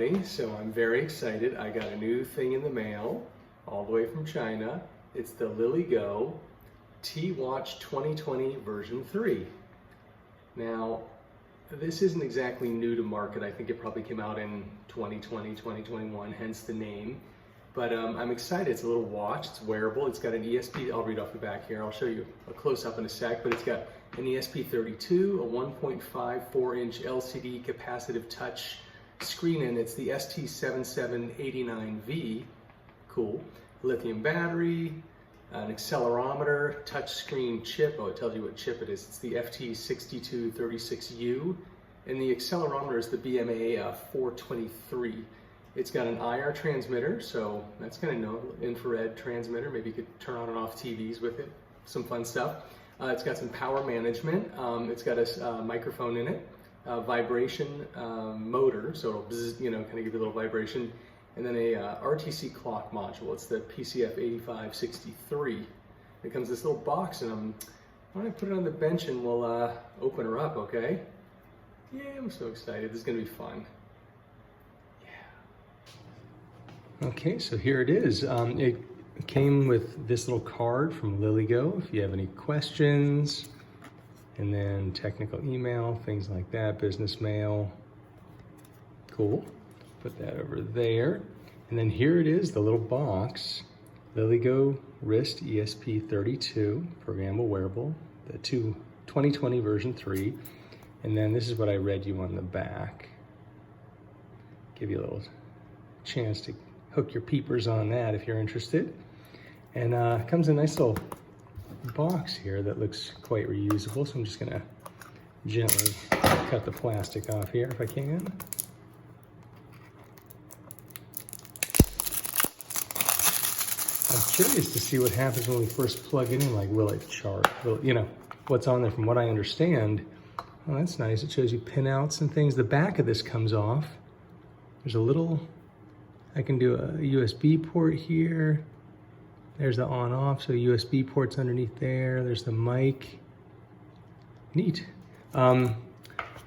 family, so I'm very excited. I got a new thing in the mail, all the way from China. It's the LILYGO T-Watch 2020 version 3. Now, this isn't exactly new to market. I think it probably came out in 2020, 2021, hence the name. But I'm excited. It's a little watch, it's wearable. It's got an ESP, I'll read off the back here. I'll show you a close-up in a sec, but it's got an ESP32, a 1.54-inch LCD capacitive touch screen, and it's the ST7789V. Cool. Lithium battery, an accelerometer, touch screen chip. Oh, it tells you what chip it is. It's the FT6236U, and the accelerometer is the BMA 423. It's got an IR transmitter, so that's kind of no infrared transmitter. Maybe you could turn on and off TVs with it. Some fun stuff. It's got some power management. It's got a microphone in it, vibration motor, so it'll bzz, kind of give you a little vibration, and then a RTC clock module. It's the PCF8563. It comes in this little box, and why don't I put it on the bench and we'll open her up, okay? Yeah, I'm so excited. This is gonna be fun. Okay, so here it is. It came with this little card from LILYGO if you have any questions, and then technical email, things like that, business mail. Cool. Put that over there. And then here it is, the little box. LILYGO Wrist ESP32, programmable wearable, the 2020 version 3. And then this is what I read you on the back. Give you a little chance to hook your peepers on that if you're interested. And it comes in a nice little box here that looks quite reusable. So I'm just gonna gently cut the plastic off here if I can. I'm curious to see what happens when we first plug it in. Like, will it chart? Will, what's on there? From what I understand, oh, that's nice. It shows you pinouts and things. The back of this comes off. There's a little, I can do a USB port here. There's the on off, so USB port's underneath there. There's the mic. Neat. Yeah,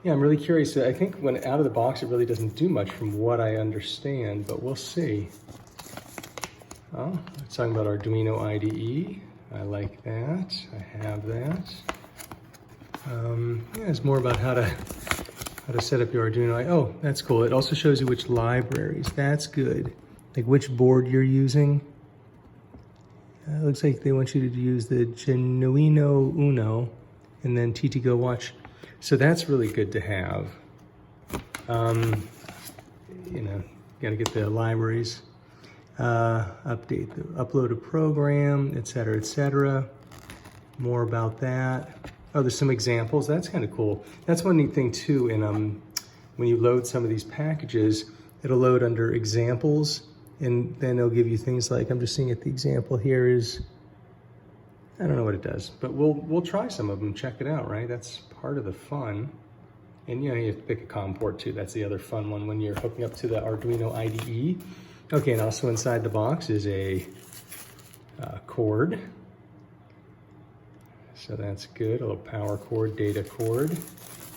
I'm really curious. I think when out of the box, it really doesn't do much from what I understand, but we'll see. Oh, it's talking about Arduino IDE. I like that. I have that. Yeah, it's more about how to set up your Arduino. Oh, that's cool. It also shows you which libraries. That's good. Like which board you're using. It looks like they want you to use the Genuino Uno and then TTGo Watch. So that's really good to have. Got to get the libraries. Upload a program, etc., etc. More about that. Oh, there's some examples. That's kind of cool. That's one neat thing too. And when you load some of these packages, it'll load under examples, and then it'll give you things like, I'm just seeing it. The example here is, I don't know what it does, but we'll try some of them. Check it out, right? That's part of the fun. And you have to pick a COM port too. That's the other fun one when you're hooking up to the Arduino IDE. Okay, and also inside the box is a cord. So that's good, a little power cord, data cord.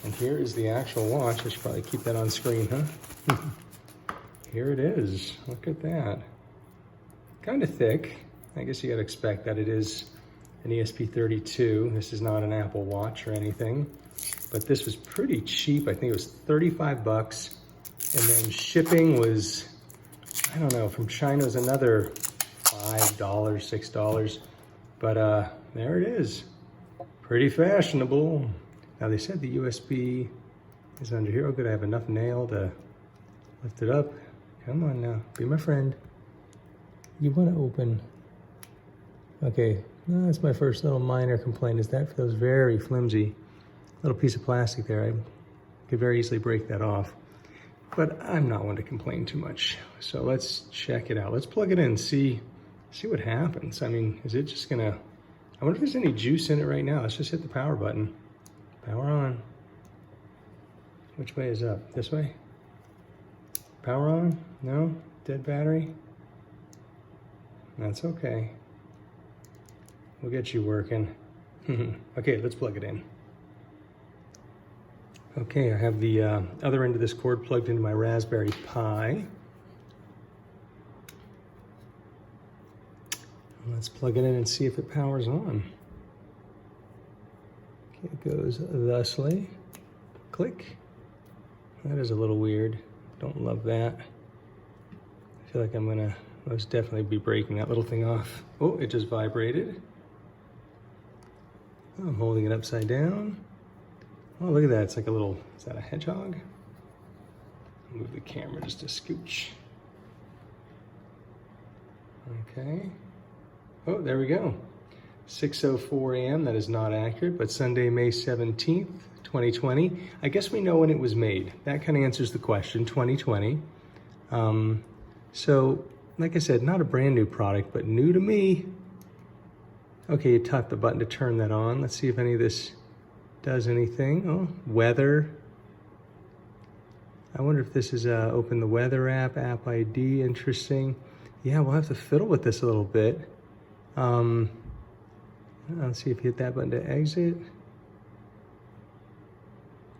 And here is the actual watch. I should probably keep that on screen, huh? Here it is, look at that. Kind of thick. I guess you gotta expect that it is an ESP32. This is not an Apple Watch or anything, but this was pretty cheap. I think it was 35 bucks. And then shipping was, I don't know, from China was another $5, $6. But there it is. Pretty fashionable. Now they said the USB is under here. Oh good, I have enough nail to lift it up. Come on now, be my friend. You want to open. Okay, no, that's my first little minor complaint is that feels very flimsy. Little piece of plastic there. I could very easily break that off. But I'm not one to complain too much. So let's check it out. Let's plug it in, see what happens. I mean, is it just gonna, I wonder if there's any juice in it right now. Let's just hit the power button. Power on. Which way is up? This way? Power on? No? Dead battery? That's okay. We'll get you working. Okay, let's plug it in. Okay, I have the other end of this cord plugged into my Raspberry Pi. Let's plug it in and see if it powers on. Okay, it goes thusly. Click. That is a little weird. Don't love that. I feel like I'm gonna most definitely be breaking that little thing off. Oh, it just vibrated. Oh, I'm holding it upside down. Oh, look at that. It's like a little, is that a hedgehog? Move the camera just a scooch. Okay. Oh, there we go. 6:04 a.m. That is not accurate, but Sunday, May 17th, 2020. I guess we know when it was made. That kind of answers the question, 2020. So, like I said, not a brand new product, but new to me. Okay, you tap the button to turn that on. Let's see if any of this does anything. Oh, weather. I wonder if this is open the weather app, app ID, interesting. Yeah, we'll have to fiddle with this a little bit. Let's see if you hit that button to exit.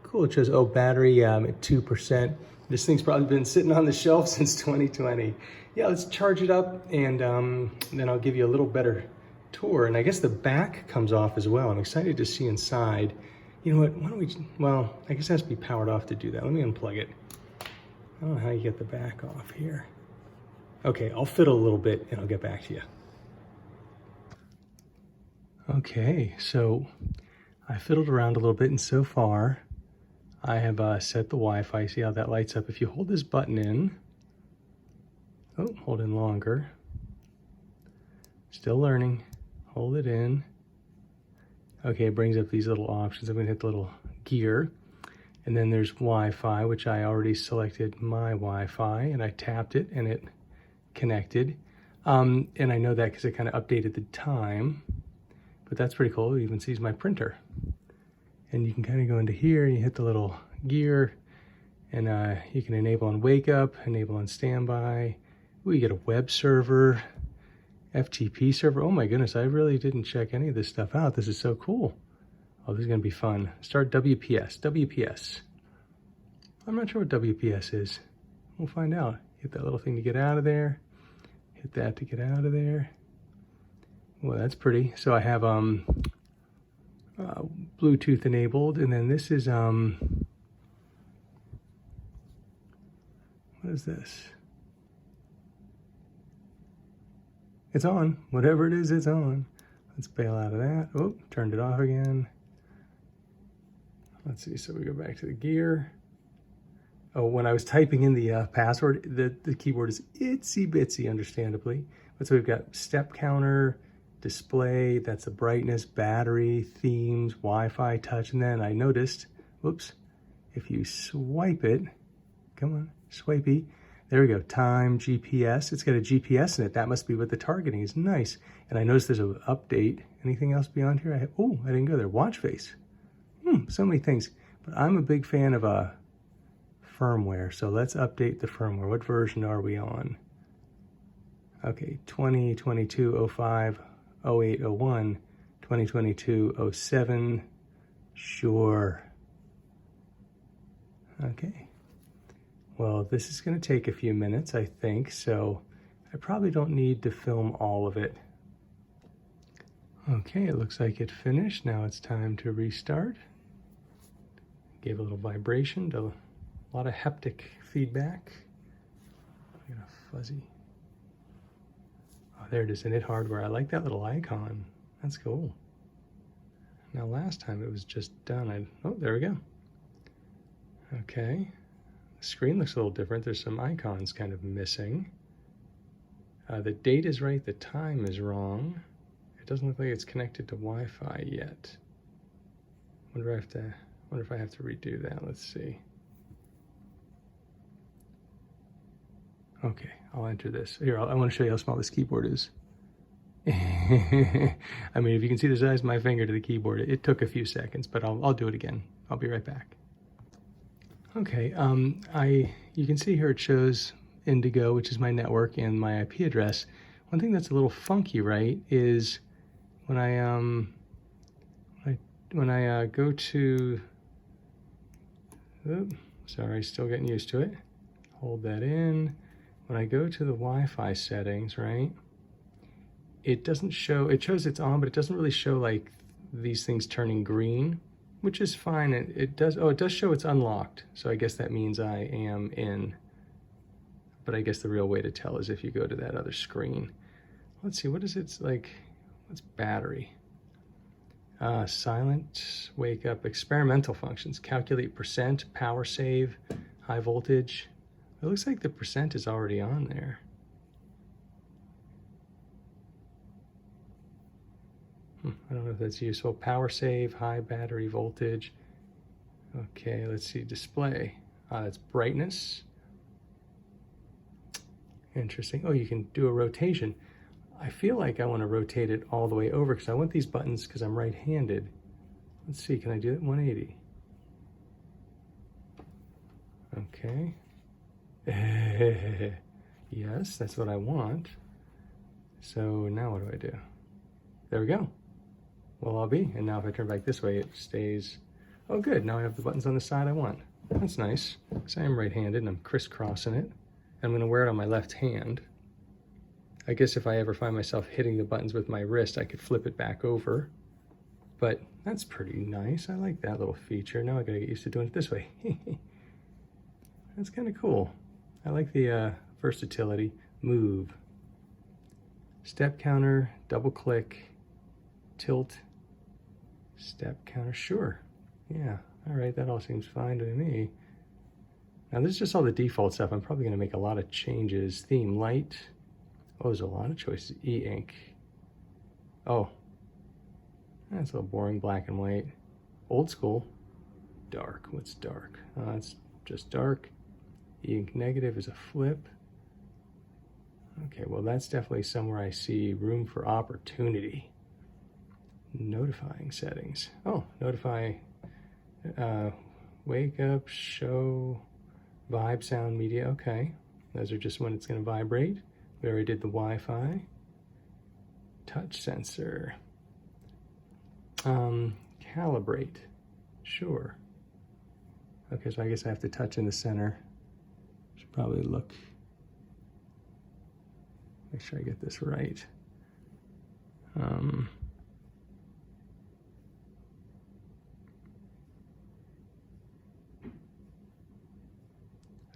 Cool, it shows, oh, battery at 2%. This thing's probably been sitting on the shelf since 2020. Yeah, let's charge it up and then I'll give you a little better tour. And I guess the back comes off as well. I'm excited to see inside. You know what, why don't we, well, I guess it has to be powered off to do that. Let me unplug it. I don't know how you get the back off here. Okay, I'll fiddle a little bit and I'll get back to you. Okay, so I fiddled around a little bit and so far I have set the Wi-Fi. See how that lights up? If you hold this button in, oh, hold in longer. Still learning, hold it in. Okay, it brings up these little options. I'm gonna hit the little gear. And then there's Wi-Fi, which I already selected my Wi-Fi and I tapped it and it connected. And I know that because it kind of updated the time, but that's pretty cool. It even sees my printer. And you can kind of go into here and you hit the little gear and you can enable on wake up, enable on standby. Ooh, you get a web server, FTP server. Oh my goodness, I really didn't check any of this stuff out. This is so cool. Oh, this is gonna be fun. Start WPS, WPS. I'm not sure what WPS is. We'll find out. Hit that little thing to get out of there. Hit that to get out of there. Well, that's pretty. So I have Bluetooth enabled, and then this is what is this? It's on. Whatever it is, it's on. Let's bail out of that. Oh, turned it off again. Let's see, so we go back to the gear. Oh, when I was typing in the password, the keyboard is itsy bitsy, understandably. But so we've got step counter, display, that's the brightness, battery, themes, Wi-Fi, touch, and then I noticed, whoops, if you swipe it, come on, swipey, there we go, time, GPS, it's got a GPS in it, that must be what the targeting is, nice. And I noticed there's an update, anything else beyond here? Oh, I didn't go there, watch face. So many things, but I'm a big fan of firmware, so let's update the firmware. What version are we on? Okay, 2022 05 08 01 2022 07. Sure. Okay. Well, this is going to take a few minutes, I think, so I probably don't need to film all of it. Okay, it looks like it finished. Now it's time to restart. Gave a little vibration, a lot of haptic feedback. I got a fuzzy. Oh, there it is, in it hardware. I like that little icon. That's cool. Now last time it was just done. Oh, there we go. Okay. The screen looks a little different. There's some icons kind of missing. The date is right, the time is wrong. It doesn't look like it's connected to Wi-Fi yet. Wonder if I have to redo that. Let's see. Okay, I'll enter this. Here, I want to show you how small this keyboard is. I mean, if you can see the size of my finger to the keyboard, it took a few seconds, but I'll do it again. I'll be right back. Okay, you can see here it shows Indigo, which is my network, and my IP address. One thing that's a little funky, right, is when I go to Oop, sorry, still getting used to it. Hold that in. When I go to the Wi-Fi settings, right, it doesn't show, it shows it's on, but it doesn't really show like these things turning green, which is fine. It does, oh, it does show it's unlocked. So I guess that means I am in, but I guess the real way to tell is if you go to that other screen. Let's see, what is it like, what's battery? Silent, wake up, experimental functions, calculate percent, power save, high voltage. It looks like the percent is already on there. I don't know if that's useful. Power save, high battery voltage. Okay, let's see, display. That's brightness. Interesting. Oh, you can do a rotation. I feel like I want to rotate it all the way over because I want these buttons because I'm right-handed. Let's see, can I do it 180? Okay. Yes, that's what I want. So now what do I do? There we go. Well, I'll be. And now if I turn back this way, it stays. Oh, good. Now I have the buttons on the side I want. That's nice because I am right-handed and I'm crisscrossing it. I'm going to wear it on my left hand. I guess if I ever find myself hitting the buttons with my wrist, I could flip it back over. But that's pretty nice. I like that little feature. Now I gotta get used to doing it this way. That's kind of cool. I like the versatility. Move. Step counter, double click, tilt, step counter, sure. Yeah, all right, that all seems fine to me. Now this is just all the default stuff. I'm probably gonna make a lot of changes. Theme, light. Oh, there's a lot of choices. E-ink. Oh, that's a little boring, black and white. Old school. Dark, what's dark? It's just dark. E-ink negative is a flip. Okay, well that's definitely somewhere I see room for opportunity. Notifying settings. Oh, notify, wake up, show, vibe, sound, media, okay. Those are just when it's gonna vibrate. We already did the Wi-Fi. Touch sensor. Calibrate, sure. Okay, so I guess I have to touch in the center. Should probably look, make sure I get this right.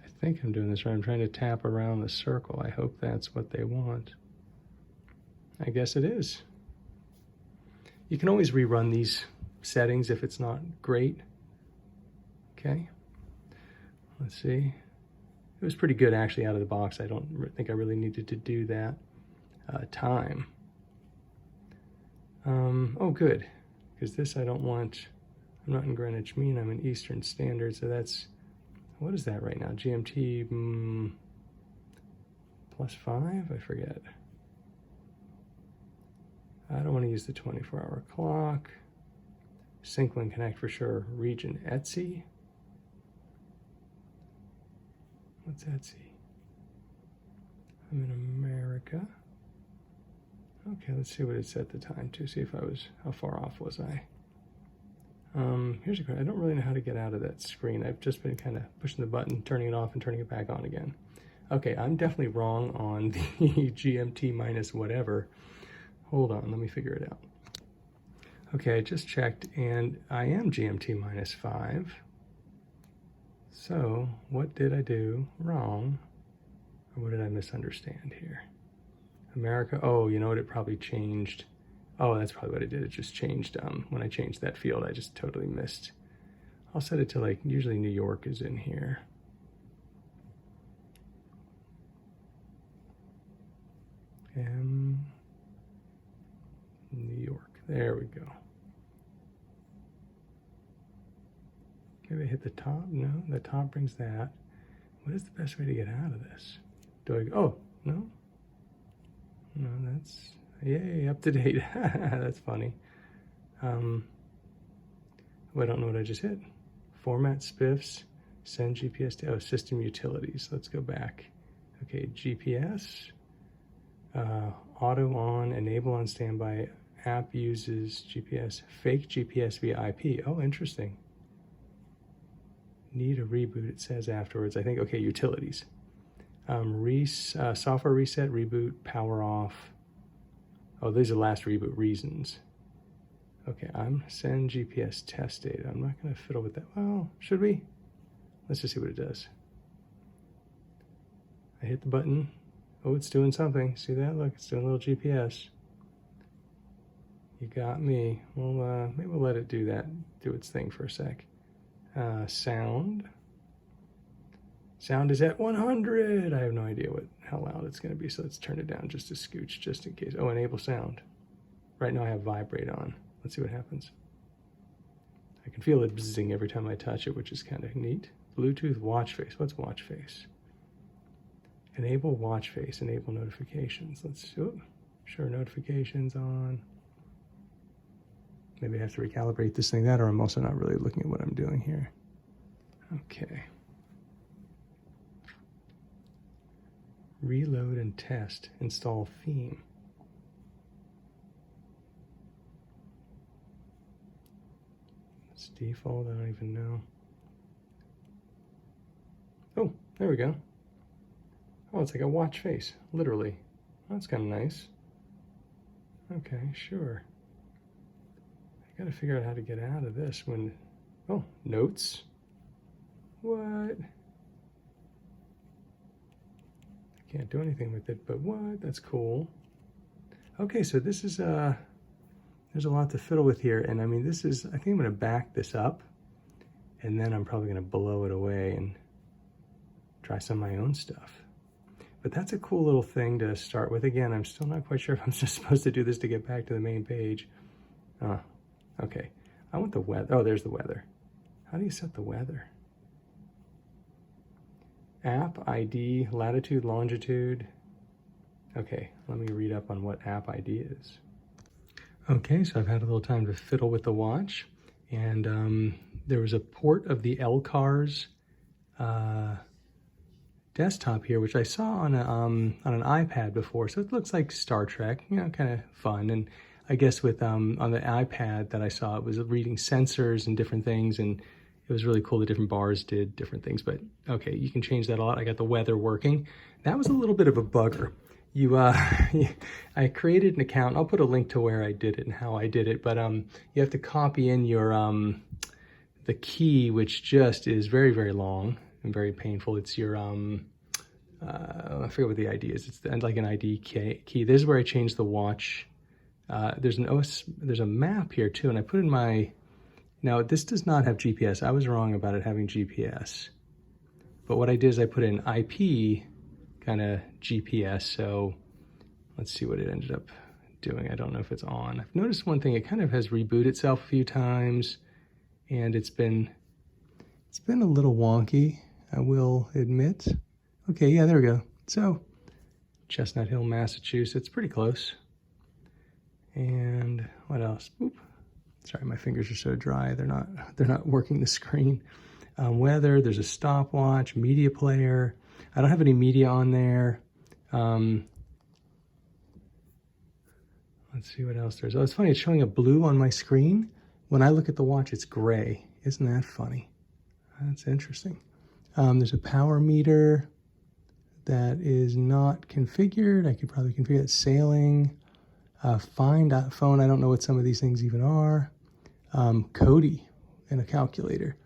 I think I'm doing this right. I'm trying to tap around the circle. I hope that's what they want. I guess it is. You can always rerun these settings if it's not great. Okay, let's see. It was pretty good actually out of the box. I don't think I really needed to do that. Time. Oh, good, because this I don't want, I'm not in Greenwich Mean, I'm in Eastern Standard, so that's, what is that right now? GMT +5? I forget. I don't want to use the 24-hour clock. Sync when connect for sure. Region Etsy. What's Etsy? I'm in America. Okay, let's see what it set the time to. See if I was, how far off was I? Here's a question. I don't really know how to get out of that screen. I've just been kind of pushing the button, turning it off and turning it back on again. Okay, I'm definitely wrong on the GMT minus whatever. Hold on, let me figure it out. Okay, I just checked and I am GMT -5. So what did I do wrong? Or what did I misunderstand here? America, oh, you know what, it probably changed. Oh, that's probably what I did. It just changed, when I changed that field, I just totally missed. I'll set it to like, usually New York is in here. New York, there we go. Maybe I hit the top, no, the top brings that. What is the best way to get out of this? Do I, oh, no? No, that's, yay, up to date. That's funny. Oh, I don't know what I just hit. Format spiffs, send GPS to, oh, system utilities. Let's go back. Okay, GPS, auto on, enable on standby, app uses GPS, fake GPS via IP. Oh, interesting. Need a reboot, it says afterwards. I think, okay, utilities. Software reset, reboot, power off. Oh, these are last reboot reasons. Okay, send GPS test data. I'm not gonna fiddle with that. Well, should we? Let's just see what it does. I hit the button. Oh, it's doing something. See that? Look, it's doing a little GPS. You got me. Well, maybe we'll let it do that, do its thing for a sec. Sound. Sound is at 100. I have no idea how loud it's gonna be, so let's turn it down just a scooch, just in case. Oh, enable sound. Right now I have vibrate on. Let's see what happens. I can feel it buzzing every time I touch it, which is kind of neat. Bluetooth watch face. What's watch face? Enable watch face, enable notifications. Let's do sure notifications on. Maybe I have to recalibrate this thing or I'm also not really looking at what I'm doing here. Okay. Reload and test, install theme. It's default, I don't even know. Oh, there we go. Oh, it's like a watch face, literally. That's kind of nice. Okay, sure. I gotta figure out how to get out of this when, oh, notes. What? I can't do anything with it, but what? That's cool. Okay, so this is, there's a lot to fiddle with here. And I mean, I think I'm gonna back this up and then I'm probably gonna blow it away and try some of my own stuff. But that's a cool little thing to start with. Again, I'm still not quite sure if I'm just supposed to do this to get back to the main page. Okay. I want the weather. Oh, there's the weather. How do you set the weather? App ID, latitude, longitude. Okay, let me read up on what app ID is. Okay, so I've had a little time to fiddle with the watch, and there was a port of the LCARS desktop here, which I saw on an iPad before, so it looks like Star Trek, you know, kind of fun. And I guess with on the iPad that I saw, it was reading sensors and different things, and it was really cool. The different bars did different things, but okay, you can change that a lot. I got the weather working. That was a little bit of a bugger. I created an account. I'll put a link to where I did it and how I did it, but you have to copy in your the key, which just is very, very long and very painful. It's your I forget what the ID is. It's like an ID key. This is where I changed the watch. There's a map here too, and I put in my. Now this does not have GPS. I was wrong about it having GPS, but what I did is I put in IP kind of GPS. So let's see what it ended up doing. I don't know if it's on. I've noticed one thing. It kind of has rebooted itself a few times, and it's been a little wonky, I will admit. Okay, yeah, there we go. So Chestnut Hill, Massachusetts, pretty close. And what else? Oop. Sorry, my fingers are so dry. They're not working the screen. Weather, there's a stopwatch, media player. I don't have any media on there. Let's see what else there's. Oh, it's funny, it's showing a blue on my screen. When I look at the watch, it's gray. Isn't that funny? That's interesting. There's a power meter that is not configured. I could probably configure it. Sailing, find phone. I don't know what some of these things even are. Cody and a calculator.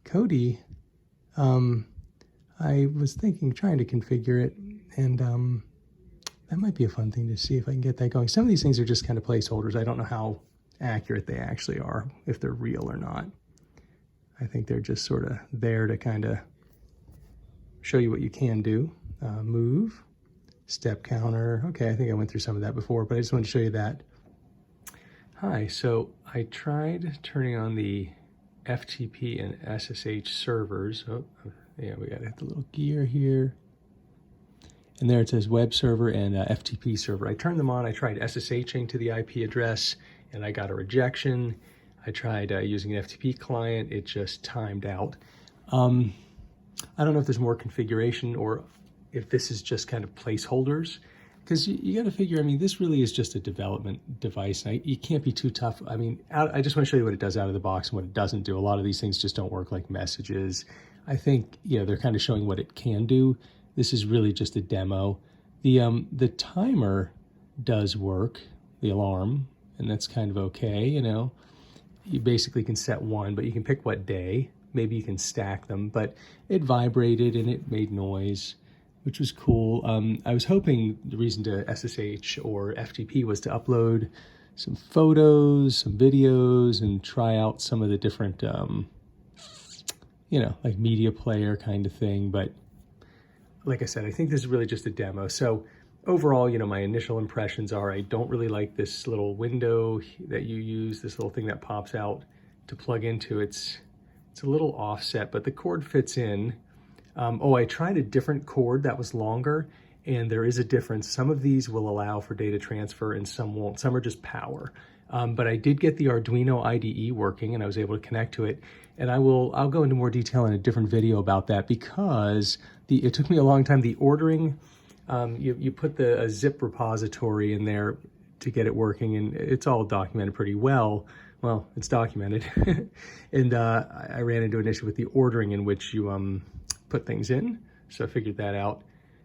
Cody, I was trying to configure it, and that might be a fun thing to see if I can get that going. Some of these things are just kind of placeholders. I don't know how accurate they actually are, if they're real or not. I think they're just sort of there to kind of show you what you can do. Move, step counter. Okay, I think I went through some of that before, but I just wanted to show you that. Hi, so I tried turning on the FTP and SSH servers. Oh, yeah, we got to hit the little gear here. And there it says web server and FTP server. I turned them on. I tried SSHing to the IP address, and I got a rejection. I tried using an FTP client. It just timed out. I don't know if there's more configuration or if this is just kind of placeholders. because you got to figure, I mean, this really is just a development device. You can't be too tough. I mean, I just want to show you what it does out of the box and what it doesn't do. A lot of these things just don't work like messages. I think, you know, they're kind of showing what it can do. This is really just a demo. The timer does work, the alarm, and that's kind of okay, you know. You basically can set one, but you can pick what day. Maybe you can stack them, but it vibrated and it made noise, which was cool. I was hoping the reason to SSH or FTP was to upload some photos, some videos, and try out some of the different, you know, like media player kind of thing. But like I said, I think this is really just a demo. So overall, you know, my initial impressions are I don't really like this little window that you use, this little thing that pops out to plug into. It's a little offset, but the cord fits in. I tried a different cord that was longer, and there is a difference. Some of these will allow for data transfer and some won't. Some are just power. But I did get the Arduino IDE working, and I was able to connect to it. And I'll go into more detail in a different video about that, because it took me a long time. The ordering, you put a zip repository in there to get it working, and it's all documented pretty well. Well, it's documented. And I ran into an issue with the ordering in which you put things in, so I figured that out.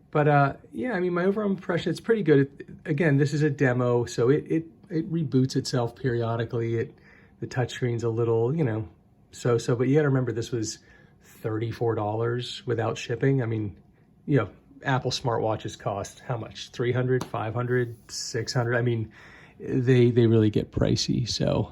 But yeah, I mean, my overall impression, it's pretty good. Again, this is a demo, so it reboots itself periodically. The touchscreen's a little, you know, so, but you gotta remember this was $34 without shipping. I mean, you know, Apple smartwatches cost how much? $300, $500, $600? I mean, they really get pricey, so